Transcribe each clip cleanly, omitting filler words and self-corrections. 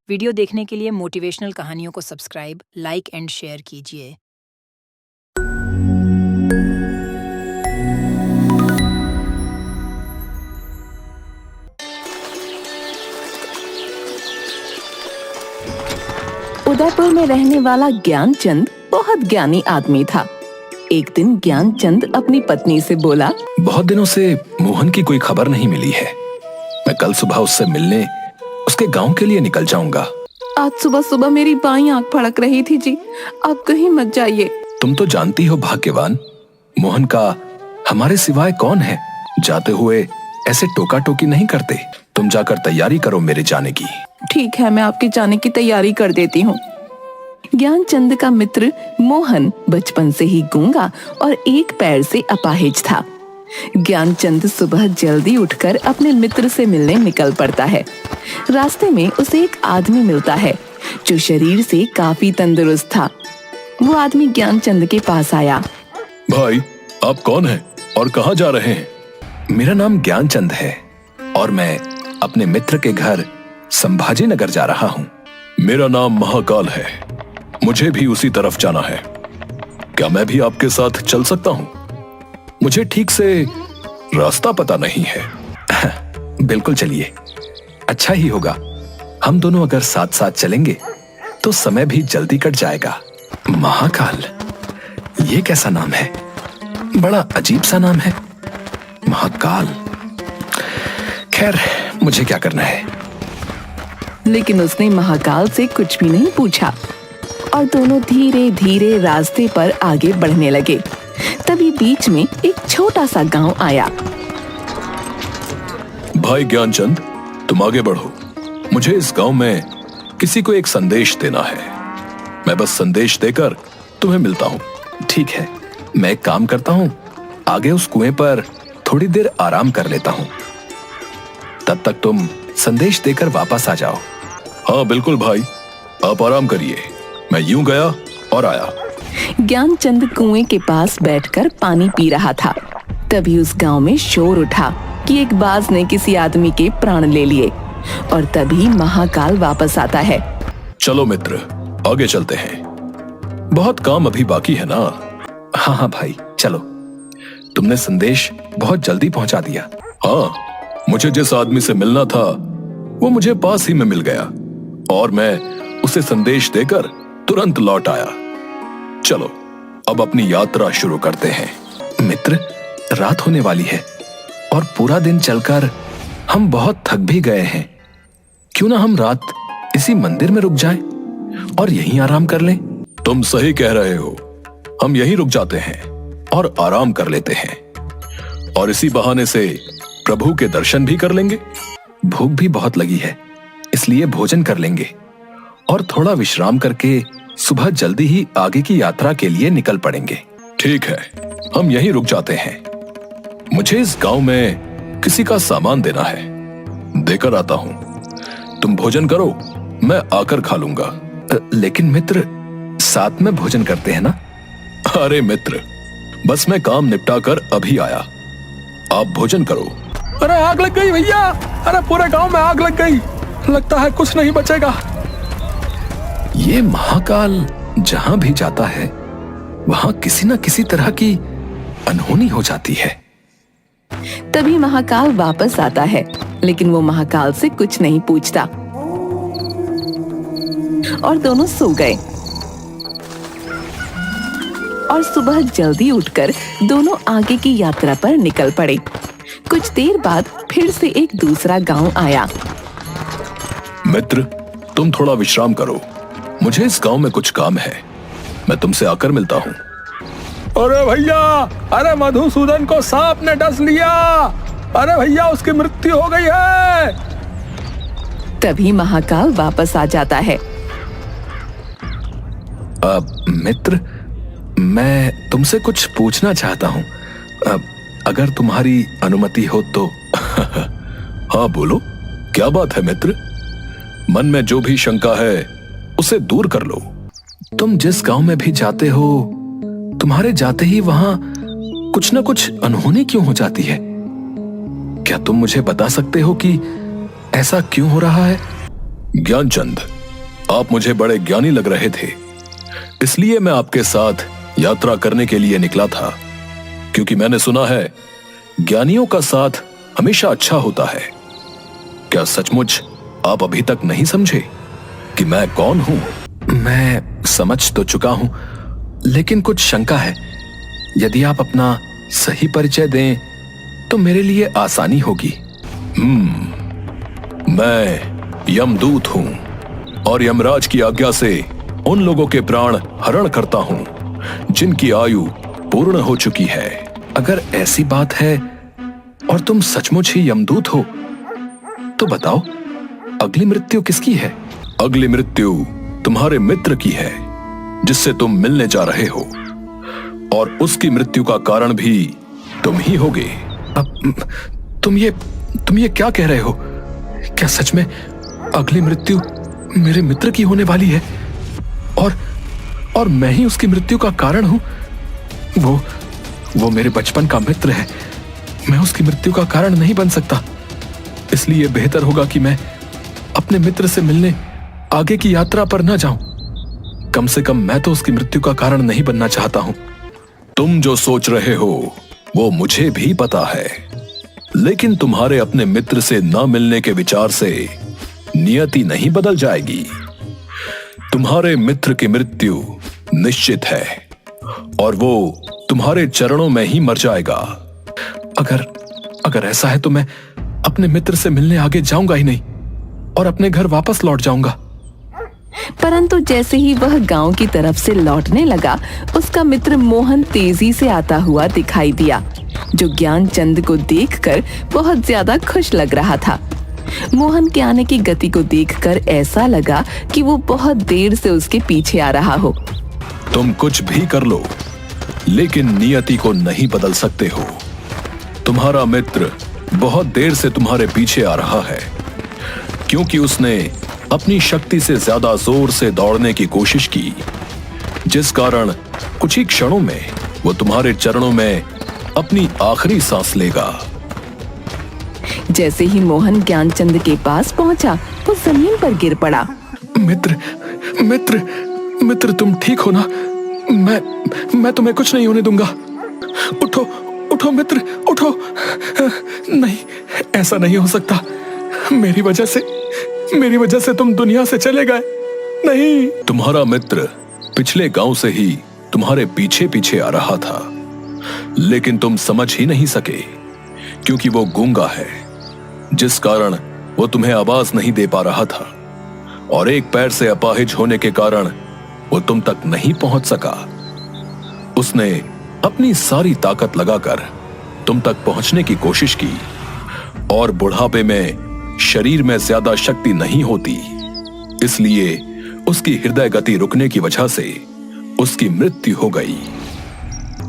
Video देखने के लिए मोटिवेशनल कहानियों को सब्सक्राइब, लाइक एंड शेयर कीजिए। उदयपुर में रहने वाला ज्ञानचंद बहुत ज्ञानी आदमी था। एक दिन ज्ञानचंद अपनी पत्नी से बोला, बहुत दिनों से मोहन की कोई खबर नहीं मिली है। मैं कल सुबह उससे मिलने उसके गांव के लिए निकल जाऊंगा। आज सुबह सुबह मेरी बाईं आंख फड़क रही थी जी, आप कहीं मत जाइए। तुम तो जानती हो भाग्यवान, मोहन का हमारे सिवाय कौन है। जाते हुए ऐसे टोका टोकी नहीं करते। तुम जाकर तैयारी करो मेरे जाने की। ठीक है, मैं आपके जाने की तैयारी कर देती हूँ। ज्ञानचंद का मित्र मोहन बचपन से ही गूंगा और एक पैर से अपाहिज था। ज्ञानचंद सुबह जल्दी उठकर अपने मित्र से मिलने निकल पड़ता है। रास्ते में उसे एक आदमी मिलता है जो शरीर से काफी तंदुरुस्त था। वो आदमी ज्ञानचंद के पास आया। भाई, आप कौन हैं और कहाँ जा रहे हैं? मेरा नाम ज्ञानचंद है और मैं अपने मित्र के घर संभाजी नगर जा रहा हूँ। मेरा नाम महाकाल है, मुझे भी उसी तरफ जाना है। क्या मैं भी आपके साथ चल सकता हूँ? मुझे ठीक से रास्ता पता नहीं है। बिल्कुल चलिए, अच्छा ही होगा। हम दोनों अगर साथ साथ चलेंगे तो समय भी जल्दी कट जाएगा। महाकाल, ये कैसा नाम है? बड़ा अजीब सा नाम है, महाकाल। खैर, मुझे क्या करना है। लेकिन उसने महाकाल से कुछ भी नहीं पूछा और दोनों धीरे धीरे रास्ते पर आगे बढ़ने लगे। तभी बीच में एक छोटा सा गांव आया। भाई ज्ञानचंद, तुम आगे बढ़ो। मुझे इस गांव में किसी को एक संदेश देना है। मैं बस संदेश देकर तुम्हें मिलता हूँ। ठीक है, मैं एक काम करता हूँ, आगे उस कुएं पर थोड़ी देर आराम कर लेता हूँ। तब तक तुम संदेश देकर वापस आ जाओ। हाँ बिल्कुल भाई, आप आराम करिए। मैं यूं गया और आया। ज्ञानचंद कुएं के पास बैठकर पानी पी रहा था। तभी उस गांव में शोर उठा कि एक बाज ने किसी आदमी के प्राण ले लिए। और तभी महाकाल वापस आता है। चलो मित्र, आगे चलते हैं। बहुत काम अभी बाकी है ना? हाँ हाँ भाई, चलो। तुमने संदेश बहुत जल्दी पहुंचा दिया। हाँ, मुझे जिस आदमी से मिलना था वो मुझे पास ही में मिल गया और मैं उसे संदेश देकर तुरंत लौट आया। चलो अब अपनी यात्रा शुरू करते हैं। मित्र, रात होने वाली है और पूरा दिन चलकर हम बहुत थक भी गए हैं। क्यों ना हम रात इसी मंदिर में रुक जाएं और यहीं आराम कर लें? तुम सही कह रहे हो, हम यहीं रुक जाते हैं और आराम कर लेते हैं और इसी बहाने से प्रभु के दर्शन भी कर लेंगे। भूख भी बहुत लगी है, इसलिए भोजन कर लेंगे और थोड़ा विश्राम करके सुबह जल्दी ही आगे की यात्रा के लिए निकल पड़ेंगे। ठीक है, हम यहीं रुक जाते हैं। मुझे इस गांव में किसी का सामान देना है, देकर आता हूं। तुम भोजन करो, मैं आकर खा लूंगा। लेकिन मित्र, साथ में भोजन करते हैं ना? अरे मित्र, बस मैं काम निपटा कर अभी आया, आप भोजन करो। अरे आग लग गई भैया, अरे पूरे गांव में आग लग गई, लगता है कुछ नहीं बचेगा। ये महाकाल जहां भी जाता है वहां किसी न किसी तरह की अनहोनी हो जाती है। तभी महाकाल वापस आता है, लेकिन वो महाकाल से कुछ नहीं पूछता और दोनों सो गए। और सुबह जल्दी उठकर दोनों आगे की यात्रा पर निकल पड़े। कुछ देर बाद फिर से एक दूसरा गांव आया। मित्र, तुम थोड़ा विश्राम करो, मुझे इस गांव में कुछ काम है। मैं तुमसे आकर मिलता हूँ। अरे भैया, अरे मधुसूदन को सांप ने डस लिया। अरे भैया, उसकी मृत्यु हो गई है। तभी महाकाल वापस आ जाता है। मित्र, मैं तुमसे कुछ पूछना चाहता हूँ, अगर तुम्हारी अनुमति हो तो। हाँ बोलो, क्या बात है मित्र? मन में जो भी शंका है उसे दूर कर लो। तुम जिस गांव में भी जाते हो, तुम्हारे जाते ही वहां कुछ न कुछ अनहोनी क्यों हो जाती है? क्या तुम मुझे बता सकते हो कि ऐसा क्यों हो रहा है? ज्ञानचंद, आप मुझे बड़े ज्ञानी लग रहे थे, इसलिए मैं आपके साथ यात्रा करने के लिए निकला था, क्योंकि मैंने सुना है ज्ञानियों का साथ हमेशा अच्छा होता है। क्या सचमुच आप अभी तक नहीं समझे कि मैं कौन हूं? मैं समझ तो चुका हूं, लेकिन कुछ शंका है। यदि आप अपना सही परिचय दें तो मेरे लिए आसानी होगी। मैं यमदूत हूं और यमराज की आज्ञा से उन लोगों के प्राण हरण करता हूं जिनकी आयु पूर्ण हो चुकी है। अगर ऐसी बात है और तुम सचमुच ही यमदूत हो तो बताओ, अगली मृत्यु किसकी है? अगली मृत्यु तुम्हारे मित्र की है जिससे तुम मिलने जा रहे हो, और उसकी मृत्यु का कारण भी तुम ही होगे। अब तुम ये क्या कह रहे हो? क्या सच में अगली मृत्यु मेरे मित्र की होने वाली है और मैं ही उसकी मृत्यु का कारण हूं? वो मेरे बचपन का मित्र है, मैं उसकी मृत्यु का कारण नहीं बन सकता। इसलिए बेहतर होगा कि मैं अपने मित्र से मिलने आगे की यात्रा पर न जाऊं। कम से कम मैं तो उसकी मृत्यु का कारण नहीं बनना चाहता हूं। तुम जो सोच रहे हो वो मुझे भी पता है, लेकिन तुम्हारे अपने मित्र से न मिलने के विचार से नियति नहीं बदल जाएगी। तुम्हारे मित्र की मृत्यु निश्चित है और वो तुम्हारे चरणों में ही मर जाएगा। अगर ऐसा है तो मैं अपने मित्र से मिलने आगे जाऊंगा ही नहीं और अपने घर वापस लौट जाऊंगा। परंतु जैसे ही वह गांव की तरफ से लौटने लगा, उसका मित्र मोहन तेजी से आता हुआ दिखाई दिया, जो ज्ञानचंद को देखकर बहुत ज्यादा खुश लग रहा था। मोहन के आने की गति को देखकर ऐसा लगा कि वो बहुत देर से उसके पीछे आ रहा हो। तुम कुछ भी कर लो, लेकिन नियति को नहीं बदल सकते हो। तुम्हारा मित्र बहुत देर से तुम्हारे पीछे आ रहा है, क्योंकि उसने अपनी शक्ति से ज्यादा जोर से दौड़ने की कोशिश की, जिस कारण कुछ ही क्षणों में वो तुम्हारे चरणों में अपनी आखिरी सांस लेगा। जैसे ही मोहन ज्ञानचंद के पास पहुंचा, वो जमीन पर गिर पड़ा। मित्र मित्र मित्र, तुम ठीक हो ना? मैं तुम्हें कुछ नहीं होने दूंगा। उठो उठो मित्र, उठो। नहीं, ऐसा नहीं हो सकता। मेरी वजह से तुम दुनिया से चले गए। नहीं। तुम्हारा मित्र पिछले गांव से ही तुम्हारे पीछे पीछे आ रहा था, लेकिन तुम समझ ही नहीं सके, क्योंकि वो गूंगा है, जिस कारण वो तुम्हें आवाज नहीं दे पा रहा था, और एक पैर से अपाहिज होने के कारण वो तुम तक नहीं पहुंच सका। उसने अपनी सारी ताकत लगाकर तुम तक पहुंचने की कोशिश की, और बुढ़ापे में शरीर में ज्यादा शक्ति नहीं होती, इसलिए उसकी हृदय गति रुकने की वजह से उसकी मृत्यु हो गई।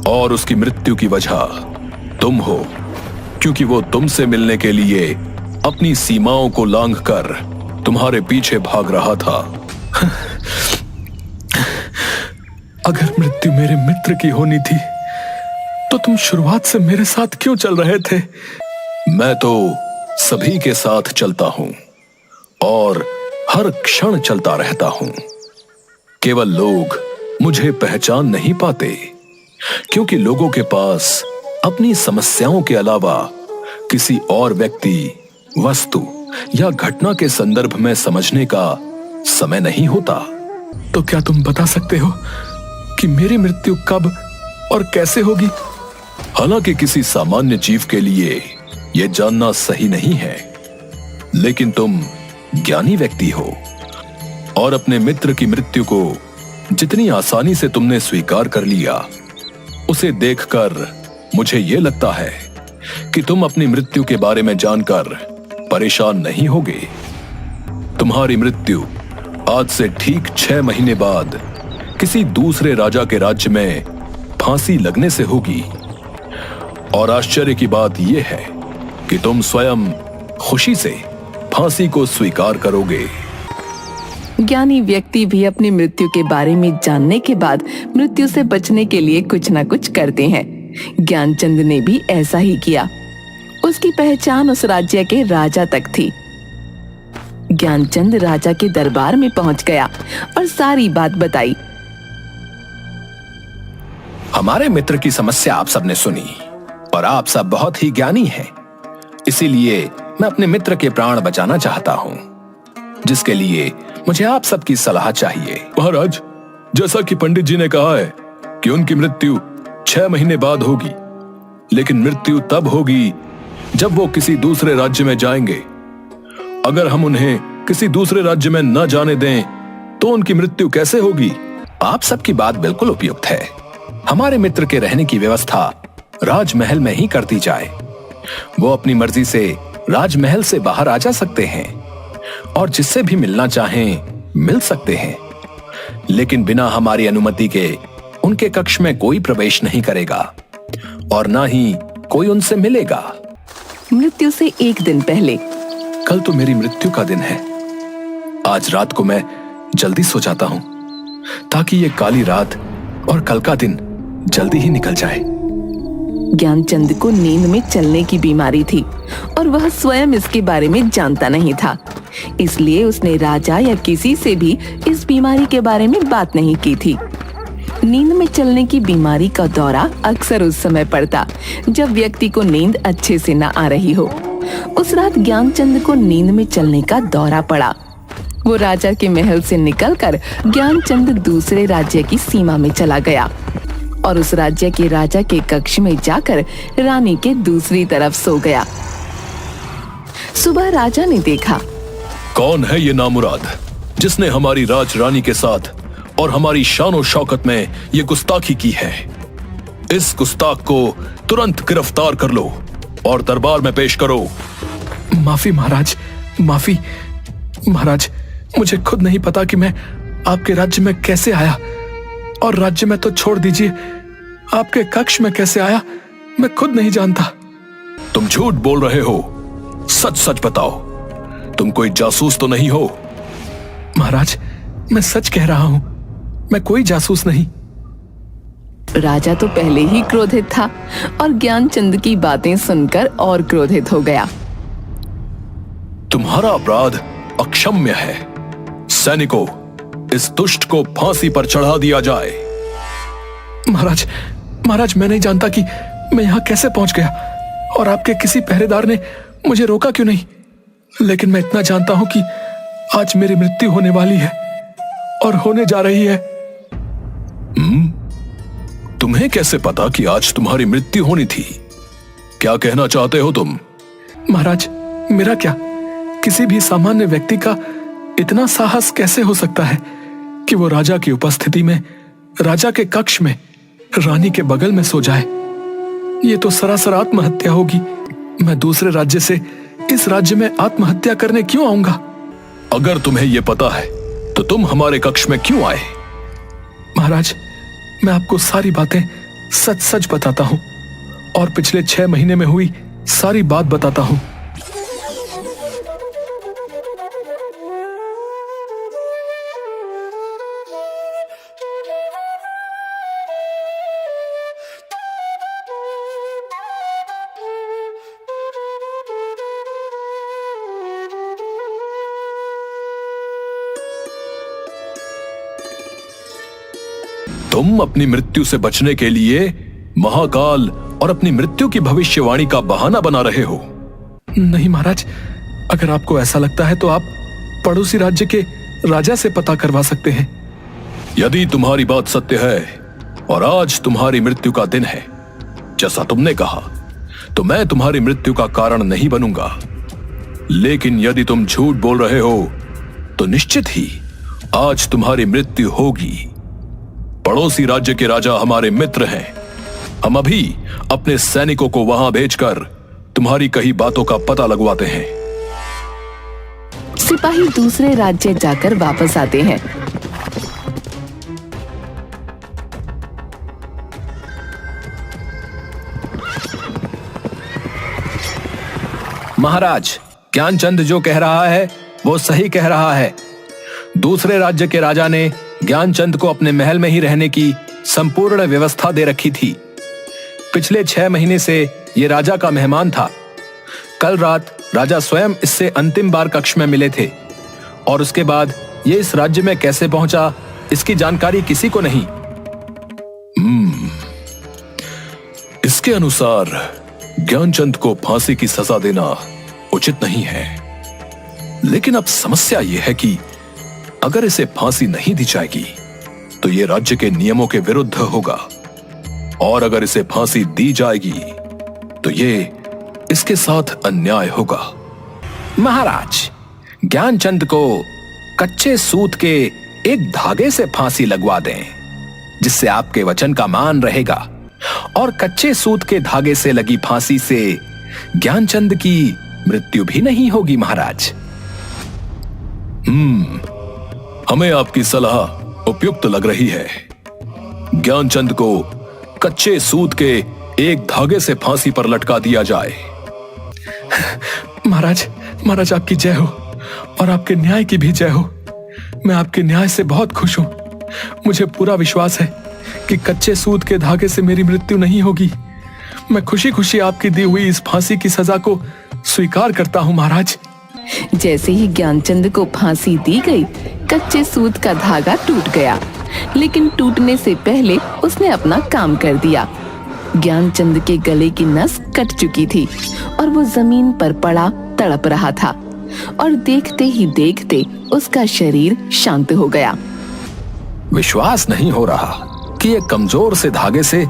और उसकी मृत्यु की वजह तुम हो, क्योंकि वो तुमसे मिलने के लिए अपनी सीमाओं को लांघकर तुम्हारे पीछे भाग रहा था। अगर मृत्यु मेरे मित्र की होनी थी तो तुम शुरुआत से मेरे साथ क्यों चल रहे थे? मैं तो सभी के साथ चलता हूं और हर क्षण चलता रहता हूं। केवल लोग मुझे पहचान नहीं पाते, क्योंकि लोगों के पास अपनी समस्याओं के अलावा किसी और व्यक्ति, वस्तु या घटना के संदर्भ में समझने का समय नहीं होता। तो क्या तुम बता सकते हो कि मेरी मृत्यु कब और कैसे होगी? हालांकि किसी सामान्य जीव के लिए यह जानना सही नहीं है, लेकिन तुम ज्ञानी व्यक्ति हो और अपने मित्र की मृत्यु को जितनी आसानी से तुमने स्वीकार कर लिया, उसे देखकर मुझे यह लगता है कि तुम अपनी मृत्यु के बारे में जानकर परेशान नहीं होगे। तुम्हारी मृत्यु आज से ठीक 6 महीने बाद किसी दूसरे राजा के राज्य में फांसी लगने से होगी। और आश्चर्य की बात यह है कि तुम स्वयं खुशी से फांसी को स्वीकार करोगे। ज्ञानी व्यक्ति भी अपनी मृत्यु के बारे में जानने के बाद मृत्यु से बचने के लिए कुछ न कुछ करते हैं। ज्ञानचंद ने भी ऐसा ही किया। उसकी पहचान उस राज्य के राजा तक थी। ज्ञानचंद राजा के दरबार में पहुंच गया और सारी बात बताई। हमारे मित्र की समस्या आप सबने सुनी और आप सब बहुत ही ज्ञानी हैं। इसीलिए मैं अपने मित्र के प्राण बचाना चाहता हूं, जिसके लिए मुझे आप सबकी सलाह चाहिए। महाराज, जैसा कि पंडित जी ने कहा है कि उनकी मृत्यु 6 महीने बाद होगी, लेकिन मृत्यु तब होगी जब वो किसी दूसरे राज्य में जाएंगे। अगर हम उन्हें किसी दूसरे राज्य में न जाने दें तो उनकी मृत्यु कैसे होगी? आप सबकी बात बिल्कुल उपयुक्त है। हमारे मित्र के रहने की व्यवस्था राजमहल में ही कर दी जाए। वो अपनी मर्जी से राजमहल से बाहर आ जा सकते हैं और जिससे भी मिलना चाहें मिल सकते हैं, लेकिन बिना हमारी अनुमति के उनके कक्ष में कोई प्रवेश नहीं करेगा और ना ही कोई उनसे मिलेगा। मृत्यु से एक दिन पहले। कल तो मेरी मृत्यु का दिन है। आज रात को मैं जल्दी सो जाता हूं ताकि ये काली रात और कल का दिन जल्दी ही निकल जाए। ज्ञानचंद को नींद में चलने की बीमारी थी और वह स्वयं इसके बारे में जानता नहीं था, इसलिए उसने राजा या किसी से भी इस बीमारी के बारे में बात नहीं की थी। नींद में चलने की बीमारी का दौरा अक्सर उस समय पड़ता जब व्यक्ति को नींद अच्छे से न आ रही हो। उस रात ज्ञानचंद को नींद में चलने का दौरा पड़ा। वो राजा के महल से निकलकर ज्ञानचंद दूसरे राज्य की सीमा में चला गया और उस राज्य के राजा के कक्ष में जाकर रानी के दूसरी तरफ सो गया। सुबह राजा ने देखा, कौन है ये नामुराद जिसने हमारी राज रानी के साथ और हमारी शान और शौकत में ये गुस्ताखी की है? इस गुस्ताख को तुरंत गिरफ्तार कर लो और दरबार में पेश करो। माफी महाराज, माफी महाराज। मुझे खुद नहीं पता कि मैं आपके राज्य में कैसे आया, और राज्य में तो छोड़ दीजिए, आपके कक्ष में कैसे आया मैं खुद नहीं जानता। तुम झूठ बोल रहे हो, सच सच बताओ। तुम कोई जासूस तो नहीं हो? महाराज, मैं सच कह रहा हूं, मैं कोई जासूस नहीं। राजा तो पहले ही क्रोधित था और ज्ञानचंद की बातें सुनकर और क्रोधित हो गया। तुम्हारा अपराध अक्षम्य है। सैनिकों, इस दुष्ट को फांसी पर चढ़ा दिया जाए। महाराज, महाराज, मैं नहीं जानता कि मैं यहाँ कैसे पहुंच गया और आपके किसी पहरेदार ने मुझे रोका क्यों नहीं, लेकिन मैं इतना जानता हूं कि आज मेरी मृत्यु होने वाली है और होने जा रही है। तुम्हें कैसे पता कि आज तुम्हारी मृत्यु होनी थी? क्या कहना चाहते हो तुम? महाराज, मेरा क्या, किसी भी सामान्य व्यक्ति का इतना साहस कैसे हो सकता है कि वो राजा की उपस्थिति में राजा के कक्ष में रानी के बगल में सो जाए? ये तो सरासर आत्महत्या होगी। मैं दूसरे राज्य से इस राज्य में आत्महत्या करने क्यों आऊंगा? अगर तुम्हें यह पता है तो तुम हमारे कक्ष में क्यों आए? महाराज, मैं आपको सारी बातें सच सच बताता हूं और पिछले 6 महीने में हुई सारी बात बताता हूं। तुम अपनी मृत्यु से बचने के लिए महाकाल और अपनी मृत्यु की भविष्यवाणी का बहाना बना रहे हो। नहीं महाराज, अगर आपको ऐसा लगता है तो आप पड़ोसी राज्य के राजा से पता करवा सकते हैं। यदि तुम्हारी बात सत्य है और आज तुम्हारी मृत्यु का दिन है जैसा तुमने कहा, तो मैं तुम्हारी मृत्यु का कारण नहीं बनूंगा। लेकिन यदि तुम झूठ बोल रहे हो तो निश्चित ही आज तुम्हारी मृत्यु होगी। पड़ोसी राज्य के राजा हमारे मित्र हैं। हम अभी अपने सैनिकों को वहां भेजकर तुम्हारी कही बातों का पता लगवाते हैं। सिपाही दूसरे राज्य जाकर वापस आते हैं। महाराज, ज्ञानचंद जो कह रहा है वो सही कह रहा है। दूसरे राज्य के राजा ने ज्ञानचंद को अपने महल में ही रहने की संपूर्ण व्यवस्था दे रखी थी। पिछले 6 महीने से ये राजा का मेहमान था। कल रात राजा स्वयं इससे अंतिम बार कक्ष में मिले थे और उसके बाद ये इस राज्य में कैसे पहुंचा, इसकी जानकारी किसी को नहीं। इसके अनुसार ज्ञानचंद को फांसी की सजा देना उचित नहीं है। लेकिन अब समस्या यह है कि अगर इसे फांसी नहीं दी जाएगी तो यह राज्य के नियमों के विरुद्ध होगा, और अगर इसे फांसी दी जाएगी तो ये इसके साथ अन्याय होगा। महाराज, ज्ञानचंद को कच्चे सूत के एक धागे से फांसी लगवा दें, जिससे आपके वचन का मान रहेगा, और कच्चे सूत के धागे से लगी फांसी से ज्ञानचंद की मृत्यु भी नहीं होगी महाराज। हमें आपकी सलाह उपयुक्त लग रही है। ज्ञानचंद को कच्चे सूत के एक धागे से फांसी पर लटका दिया जाए। महाराज, महाराज आपकी जय हो और आपके न्याय की भी जय हो। मैं आपके न्याय से बहुत खुश हूं। मुझे पूरा विश्वास है कि कच्चे सूत के धागे से मेरी मृत्यु नहीं होगी। मैं खुशी खुशी आपकी दी हुई इस फांसी की सजा को स्वीकार करता हूं महाराज। जैसे ही ज्ञानचंद को फांसी दी गई, कच्चे सूत का धागा टूट गया, लेकिन टूटने से पहले उसने अपना काम कर दिया। ज्ञानचंद के गले की नस कट चुकी थी और वो जमीन पर पड़ा तड़प रहा था, और देखते ही देखते उसका शरीर शांत हो गया। विश्वास नहीं हो रहा कि ये कमजोर से धागे से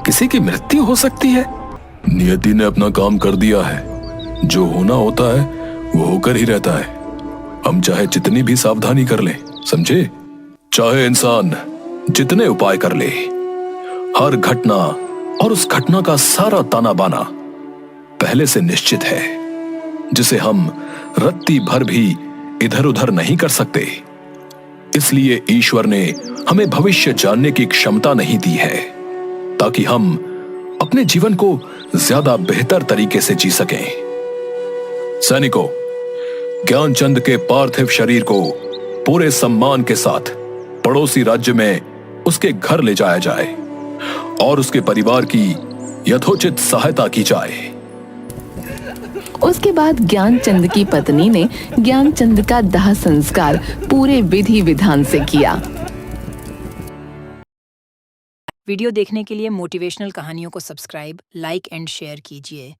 किसी की मृत्यु हो सकती है। नियति ने अपना काम कर दिया है। जो होना होता है वो होकर ही रहता है। हम चाहे जितनी भी सावधानी कर ले, समझे? चाहे इंसान जितने उपाय कर ले, हर घटना और उस घटना का सारा ताना बाना पहले से निश्चित है, जिसे हम रत्ती भर भी इधर उधर नहीं कर सकते। इसलिए ईश्वर ने हमें भविष्य जानने की क्षमता नहीं दी है, ताकि हम अपने जीवन को ज्यादा बेहतर तरीके से जी सकें। सैनिकों, ज्ञानचंद के पार्थिव शरीर को पूरे सम्मान के साथ पड़ोसी राज्य में उसके घर ले जाया जाए और उसके परिवार की यथोचित सहायता की जाए। उसके बाद ज्ञानचंद की पत्नी ने ज्ञानचंद का दाह संस्कार पूरे विधि विधान से किया। वीडियो देखने के लिए मोटिवेशनल कहानियों को सब्सक्राइब, लाइक एंड शेयर कीजिए।